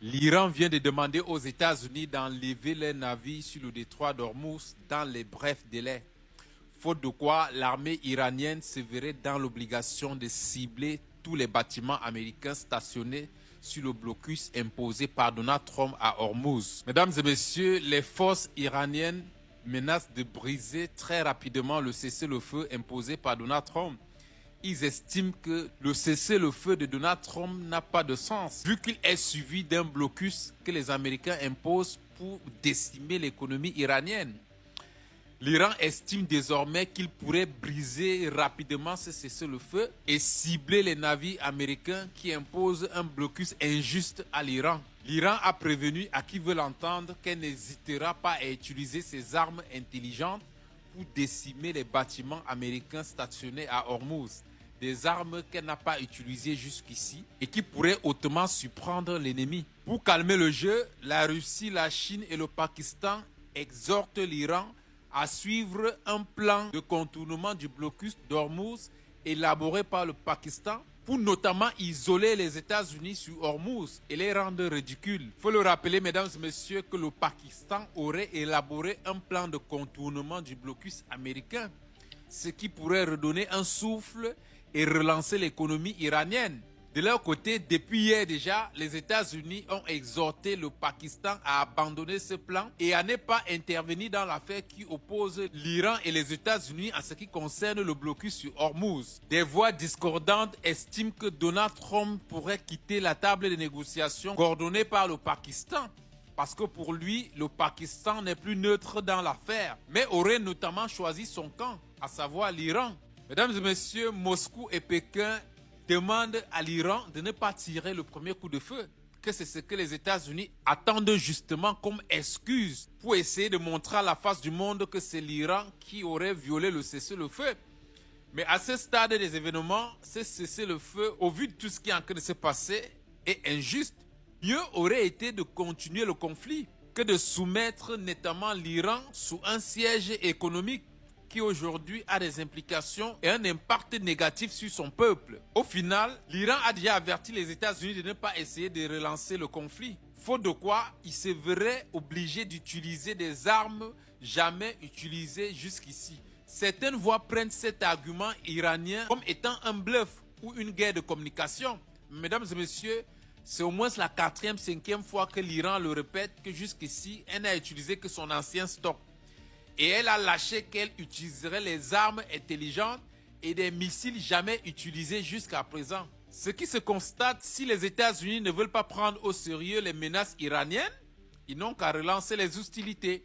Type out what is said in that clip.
L'Iran vient de demander aux États-Unis d'enlever les navires sur le détroit d'Ormuz dans les brefs délais. Faute de quoi, l'armée iranienne se verrait dans l'obligation de cibler tous les bâtiments américains stationnés sur le blocus imposé par Donald Trump à Ormuz. Mesdames et messieurs, les forces iraniennes menacent de briser très rapidement le cessez-le-feu imposé par Donald Trump. Ils estiment que le cessez-le-feu de Donald Trump n'a pas de sens, vu qu'il est suivi d'un blocus que les Américains imposent pour décimer l'économie iranienne. L'Iran estime désormais qu'il pourrait briser rapidement ce cessez-le-feu et cibler les navires américains qui imposent un blocus injuste à l'Iran. L'Iran a prévenu à qui veut l'entendre qu'elle n'hésitera pas à utiliser ses armes intelligentes pour décimer les bâtiments américains stationnés à Ormuz. Des armes qu'elle n'a pas utilisées jusqu'ici et qui pourraient hautement surprendre l'ennemi. Pour calmer le jeu, la Russie, la Chine et le Pakistan exhortent l'Iran à suivre un plan de contournement du blocus d'Ormuz élaboré par le Pakistan pour notamment isoler les États-Unis sur Ormuz et les rendre ridicules. Il faut le rappeler, mesdames et messieurs, que le Pakistan aurait élaboré un plan de contournement du blocus américain, ce qui pourrait redonner un souffle et relancer l'économie iranienne. De leur côté, depuis hier déjà, les États-Unis ont exhorté le Pakistan à abandonner ce plan et à ne pas intervenir dans l'affaire qui oppose l'Iran et les États-Unis en ce qui concerne le blocus sur Ormuz. Des voix discordantes estiment que Donald Trump pourrait quitter la table de négociation coordonnée par le Pakistan, parce que pour lui, le Pakistan n'est plus neutre dans l'affaire, mais aurait notamment choisi son camp, à savoir l'Iran. Mesdames et messieurs, Moscou et Pékin demandent à l'Iran de ne pas tirer le premier coup de feu, que c'est ce que les États-Unis attendent justement comme excuse pour essayer de montrer à la face du monde que c'est l'Iran qui aurait violé le cessez-le-feu. Mais à ce stade des événements, ce cessez-le-feu, au vu de tout ce qui est en train de se passer, est injuste. Mieux aurait été de continuer le conflit que de soumettre notamment l'Iran sous un siège économique qui aujourd'hui a des implications et un impact négatif sur son peuple. Au final, l'Iran a déjà averti les États-Unis de ne pas essayer de relancer le conflit. Faute de quoi, il se verrait obligé d'utiliser des armes jamais utilisées jusqu'ici. Certaines voix prennent cet argument iranien comme étant un bluff ou une guerre de communication. Mesdames et messieurs, c'est au moins la 4e, 5e fois que l'Iran le répète que jusqu'ici, elle n'a utilisé que son ancien stock. Et elle a lâché qu'elle utiliserait les armes intelligentes et des missiles jamais utilisés jusqu'à présent. Ce qui se constate, si les États-Unis ne veulent pas prendre au sérieux les menaces iraniennes, ils n'ont qu'à relancer les hostilités.